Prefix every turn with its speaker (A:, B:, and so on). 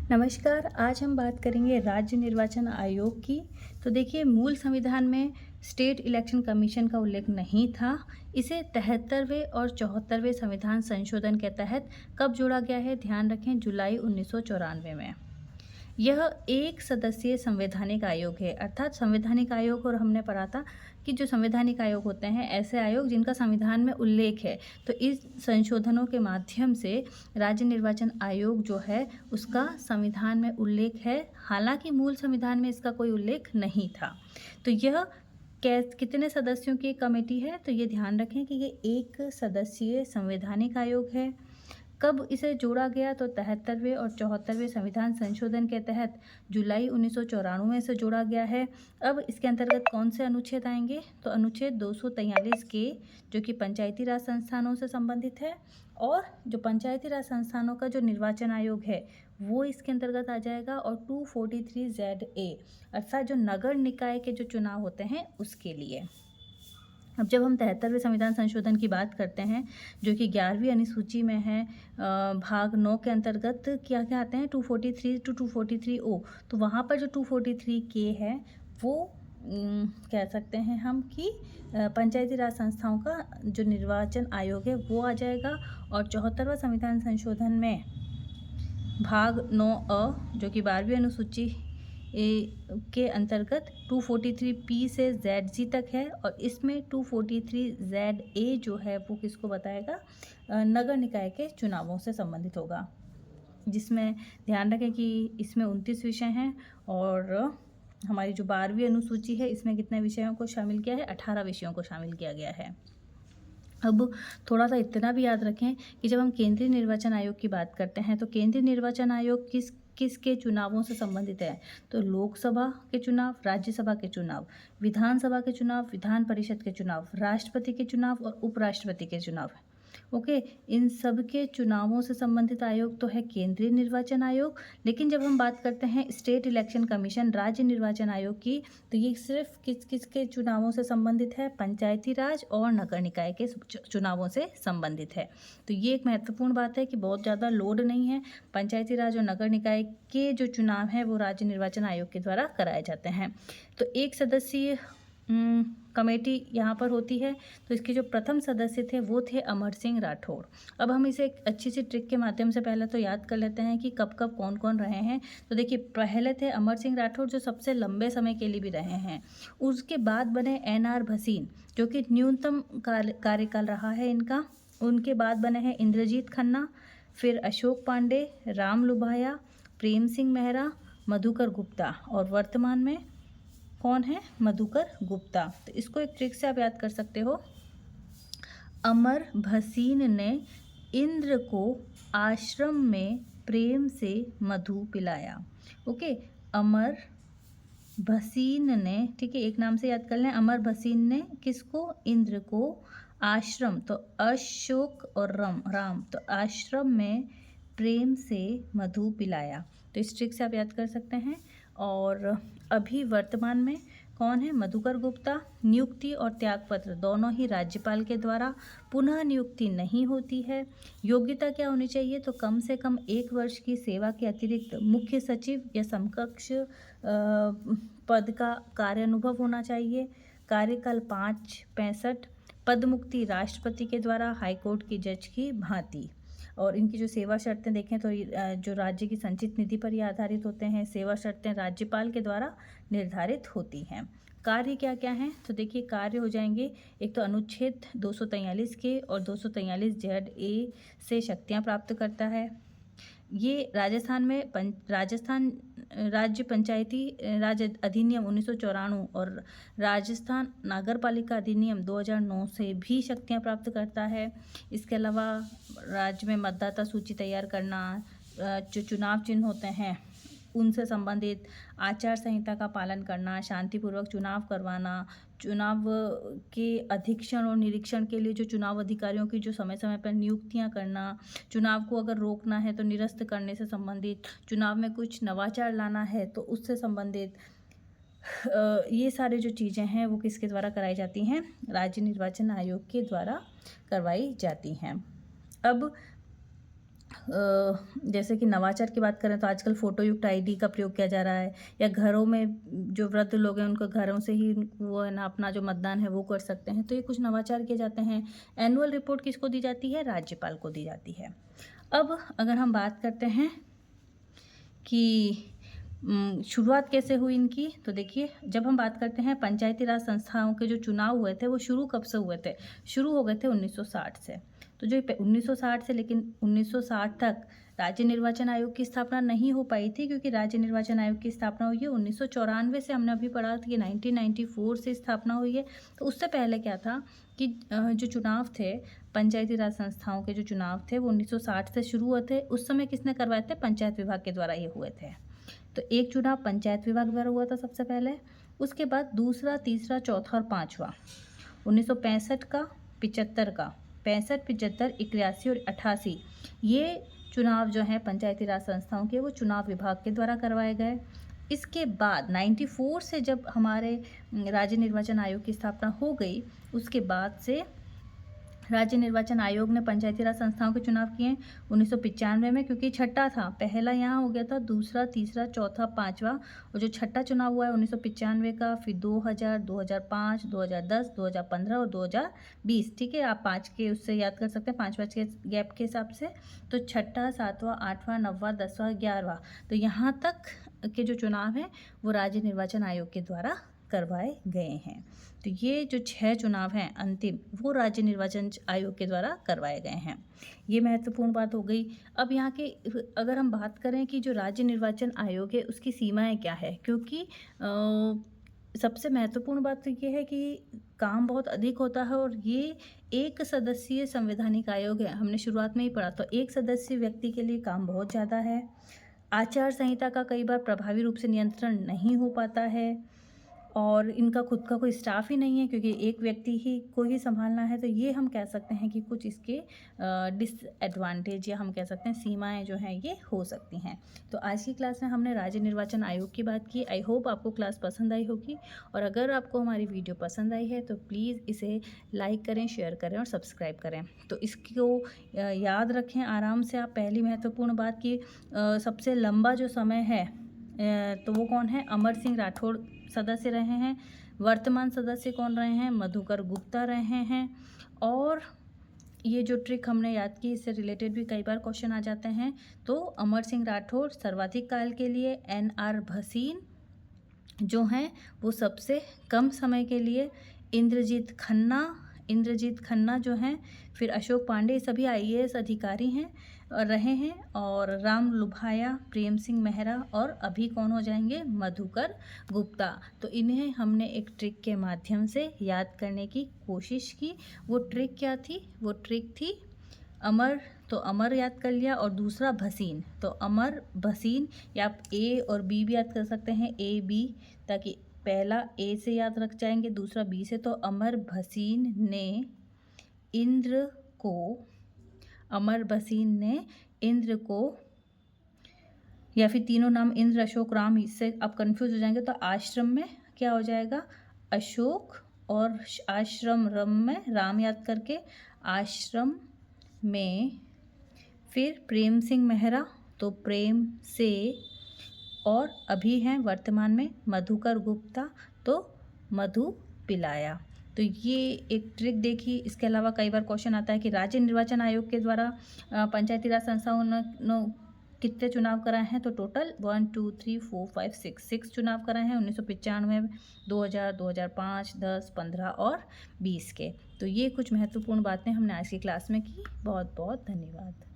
A: नमस्कार। आज हम बात करेंगे राज्य निर्वाचन आयोग की। तो देखिए, मूल संविधान में स्टेट इलेक्शन कमीशन का उल्लेख नहीं था। इसे 73वें और 74वें संविधान संशोधन के तहत कब जोड़ा गया है, ध्यान रखें, जुलाई 1994 में। यह एक सदस्यीय संवैधानिक आयोग है, अर्थात संवैधानिक आयोग। और हमने पढ़ा था कि जो संवैधानिक आयोग होते हैं ऐसे आयोग जिनका संविधान में उल्लेख है। तो इस संशोधनों के माध्यम से राज्य निर्वाचन आयोग जो है उसका संविधान में उल्लेख है, हालांकि मूल संविधान में इसका कोई उल्लेख नहीं था। तो यह कितने सदस्यों की कमेटी है, तो ये ध्यान रखें कि ये एक सदस्यीय संवैधानिक आयोग है। कब इसे जोड़ा गया, तो 73वें और 74वें संविधान संशोधन के तहत जुलाई 1994 में इसे जोड़ा गया है। अब इसके अंतर्गत कौन से अनुच्छेद आएंगे, तो अनुच्छेद 243 के, जो कि पंचायती राज संस्थानों से संबंधित है, और जो पंचायती राज संस्थानों का जो निर्वाचन आयोग है वो इसके अंतर्गत आ जाएगा, और 243ZA अर्थात जो नगर निकाय के जो चुनाव होते हैं उसके लिए। अब जब हम 73वें संविधान संशोधन की बात करते हैं, जो कि 11वीं अनुसूची में है, भाग 9 के अंतर्गत क्या क्या आते हैं, 243 टू 243O। तो वहाँ पर जो 243K है वो कह सकते हैं हम कि पंचायती राज संस्थाओं का जो निर्वाचन आयोग है वो आ जाएगा। और 74वां संविधान संशोधन में भाग 9A, जो कि 12वीं अनुसूची के अंतर्गत 243P से ZG तक है, और इसमें 243ZA जो है वो किसको बताएगा, नगर निकाय के चुनावों से संबंधित होगा, जिसमें ध्यान रखें कि इसमें 29 विषय हैं, और हमारी जो 12वीं अनुसूची है इसमें कितने विषयों को शामिल किया है, 18 विषयों को शामिल किया गया है। अब थोड़ा सा इतना भी याद रखें कि जब हम केंद्रीय निर्वाचन आयोग की बात करते हैं तो केंद्रीय निर्वाचन आयोग किसके चुनावों से संबंधित है, तो लोकसभा के चुनाव, राज्यसभा के चुनाव, विधानसभा के चुनाव, विधान परिषद के चुनाव, राष्ट्रपति के चुनाव और उपराष्ट्रपति के चुनाव। ओके, इन सब के चुनावों से संबंधित आयोग तो है केंद्रीय निर्वाचन आयोग। लेकिन जब हम बात करते हैं स्टेट इलेक्शन कमीशन, राज्य निर्वाचन आयोग की, तो ये सिर्फ किस किस के चुनावों से संबंधित है, पंचायती राज और नगर निकाय के चुनावों से संबंधित है। तो ये एक महत्वपूर्ण बात है कि बहुत ज़्यादा लोड नहीं है, पंचायती राज और नगर निकाय के जो चुनाव हैं वो राज्य निर्वाचन आयोग के द्वारा कराए जाते हैं। तो एक सदस्यीय कमेटी यहाँ पर होती है। तो इसके जो प्रथम सदस्य थे वो थे अमर सिंह राठौड़। अब हम इसे एक अच्छी सी ट्रिक के माध्यम से पहले तो याद कर लेते हैं कि कब कब कौन कौन रहे हैं। तो देखिए, पहले थे अमर सिंह राठौड़ जो सबसे लंबे समय के लिए भी रहे हैं। उसके बाद बने NR भसीन, जो कि न्यूनतम कार्यकाल रहा है इनका। उनके बाद बने हैं इंद्रजीत खन्ना, फिर अशोक पांडे, राम लुभाया, प्रेम सिंह मेहरा, मधुकर गुप्ता, और वर्तमान में कौन है, मधुकर गुप्ता। तो इसको एक ट्रिक से आप याद कर सकते हो। अमर भसीन ने इंद्र को आश्रम में प्रेम से मधु पिलाया। ओके, अमर भसीन ने, ठीक है, एक नाम से याद कर लें, अमर भसीन ने किसको, इंद्र को आश्रम, तो अशोक और राम, तो आश्रम में प्रेम से मधु पिलाया। तो इस ट्रिक से आप याद कर सकते हैं। और अभी वर्तमान में कौन है, मधुकर गुप्ता। नियुक्ति और त्यागपत्र दोनों ही राज्यपाल के द्वारा, पुनः नियुक्ति नहीं होती है। योग्यता क्या होनी चाहिए, तो कम से कम 1 वर्ष की सेवा के अतिरिक्त मुख्य सचिव या समकक्ष पद का कार्यानुभव होना चाहिए। कार्यकाल 5-65। पद मुक्ति राष्ट्रपति के द्वारा हाईकोर्ट की जज की भांति। और इनकी जो सेवा शर्तें देखें तो जो राज्य की संचित निधि पर ये आधारित होते हैं। सेवा शर्तें राज्यपाल के द्वारा निर्धारित होती हैं। कार्य क्या क्या हैं, तो देखिए कार्य हो जाएंगे, एक तो अनुच्छेद 243 के और 243ZA से शक्तियां प्राप्त करता है। ये राजस्थान में राजस्थान राज्य पंचायती राज अधिनियम 1994 और राजस्थान नागरपालिका अधिनियम 2009 से भी शक्तियां प्राप्त करता है। इसके अलावा राज्य में मतदाता सूची तैयार करना, जो चुनाव चिन्ह होते हैं उनसे संबंधित, आचार संहिता का पालन करना, शांतिपूर्वक चुनाव करवाना, चुनाव के अधीक्षण और निरीक्षण के लिए जो चुनाव अधिकारियों की जो समय समय पर नियुक्तियां करना, चुनाव को अगर रोकना है तो निरस्त करने से संबंधित, चुनाव में कुछ नवाचार लाना है तो उससे संबंधित, ये सारे जो चीज़ें हैं वो किसके द्वारा कराई जाती हैं, राज्य निर्वाचन आयोग के द्वारा करवाई जाती हैं। अब जैसे कि नवाचार की बात करें तो आजकल फ़ोटोयुक्त आईडी का प्रयोग किया जा रहा है, या घरों में जो वृद्ध लोग हैं उनको घरों से ही वो है ना अपना जो मतदान है वो कर सकते हैं, तो ये कुछ नवाचार किए जाते हैं। एनुअल रिपोर्ट किसको दी जाती है? राज्यपाल को दी जाती है। अब अगर हम बात करते हैं कि शुरुआत कैसे हुई इनकी, तो देखिए जब हम बात करते हैं पंचायती राज संस्थाओं के जो चुनाव हुए थे वो शुरू कब से हुए थे? शुरू हो गए थे 1960 से। तो जो 1960 से लेकिन 1960 तक राज्य निर्वाचन आयोग की स्थापना नहीं हो पाई थी, क्योंकि राज्य निर्वाचन आयोग की स्थापना हुई है 1994 से। हमने अभी पढ़ा था कि 1994 से स्थापना हुई है। तो उससे पहले क्या था कि जो चुनाव थे पंचायती राज संस्थाओं के जो चुनाव थे वो 1960 से शुरू हुए थे। उस समय किसने करवाए थे? पंचायत विभाग के द्वारा ये हुए थे। तो एक चुनाव पंचायत विभाग द्वारा हुआ था सबसे पहले, उसके बाद दूसरा, तीसरा, चौथा और पाँचवा 1965 का, 75 का, 65, 75, 81 और 88 ये चुनाव जो हैं पंचायती राज संस्थाओं के वो चुनाव विभाग के द्वारा करवाए गए। इसके बाद 94 से जब हमारे राज्य निर्वाचन आयोग की स्थापना हो गई, उसके बाद से राज्य निर्वाचन आयोग ने पंचायती राज संस्थाओं के चुनाव किए 1995 में, क्योंकि छठा था। पहला यहाँ हो गया था, दूसरा, तीसरा, चौथा, पाँचवा, और जो छठा चुनाव हुआ है 1995 का, फिर 2000, 2005, 2010, 2015 और 2020। ठीक है, आप 5 के उससे याद कर सकते हैं, 5 के गैप के हिसाब से। तो छठा, सातवां, आठवां, नौवां, 10वां, 11वां, तो यहाँ तक के जो चुनाव हैं वो राज्य निर्वाचन आयोग के द्वारा करवाए गए हैं। तो ये जो 6 चुनाव हैं अंतिम, वो राज्य निर्वाचन आयोग के द्वारा करवाए गए हैं। ये महत्वपूर्ण बात हो गई। अब यहाँ के अगर हम बात करें कि जो राज्य निर्वाचन आयोग है उसकी सीमाएं क्या है, क्योंकि सबसे महत्वपूर्ण बात तो ये है कि काम बहुत अधिक होता है, और ये एक सदस्यीय संवैधानिक आयोग है। हमने शुरुआत में ही पढ़ा, तो एक सदस्य व्यक्ति के लिए काम बहुत ज़्यादा है। आचार संहिता का कई बार प्रभावी रूप से नियंत्रण नहीं हो पाता है, और इनका खुद का कोई स्टाफ ही नहीं है, क्योंकि एक व्यक्ति ही को ही संभालना है। तो ये हम कह सकते हैं कि कुछ इसके डिसएडवांटेज, या हम कह सकते हैं सीमाएं जो हैं ये हो सकती हैं। तो आज की क्लास में हमने राज्य निर्वाचन आयोग की बात की। आई होप आपको क्लास पसंद आई होगी, और अगर आपको हमारी वीडियो पसंद आई है तो प्लीज़ इसे लाइक करें, शेयर करें और सब्सक्राइब करें। तो इसको याद रखें आराम से आप। पहली महत्वपूर्ण बात कि सबसे लंबा जो समय है तो वो कौन है? अमर सिंह राठौड़ सदस्य रहे हैं। वर्तमान सदस्य कौन रहे हैं? मधुकर गुप्ता रहे हैं। और ये जो ट्रिक हमने याद की, इससे रिलेटेड भी कई बार क्वेश्चन आ जाते हैं। तो अमर सिंह राठौड़ सर्वाधिक काल के लिए, NR भसीन जो हैं वो सबसे कम समय के लिए, इंद्रजीत खन्ना जो हैं, फिर अशोक पांडे, सभी IAS अधिकारी हैं और रहे हैं, और राम लुभाया, प्रेम सिंह मेहरा, और अभी कौन हो जाएंगे? मधुकर गुप्ता। तो इन्हें हमने एक ट्रिक के माध्यम से याद करने की कोशिश की। वो ट्रिक क्या थी? वो ट्रिक थी अमर, तो अमर याद कर लिया, और दूसरा भसीन, तो अमर भसीन, या आप A और B भी याद कर सकते हैं, AB, ताकि पहला A से याद रख जाएंगे, दूसरा B से। तो अमर भसीन ने इंद्र को, या फिर तीनों नाम इंद्र, अशोक, राम, इससे आप कंफ्यूज हो जाएंगे। तो आश्रम में क्या हो जाएगा? अशोक, और आश्रम रम में राम याद करके, आश्रम में, फिर प्रेम सिंह मेहरा, तो प्रेम से, और अभी हैं वर्तमान में मधुकर गुप्ता, तो मधु पिलाया। तो ये एक ट्रिक देखी। इसके अलावा कई बार क्वेश्चन आता है कि राज्य निर्वाचन आयोग के द्वारा पंचायती राज संस्थाओं ने कितने चुनाव कराए हैं? तो टोटल 1 2 3 4 5 6 चुनाव कराए हैं 1995, 2000, 2005, 10, 15 और 20 के। तो ये कुछ महत्वपूर्ण बातें हमने आज की क्लास में की। बहुत बहुत धन्यवाद।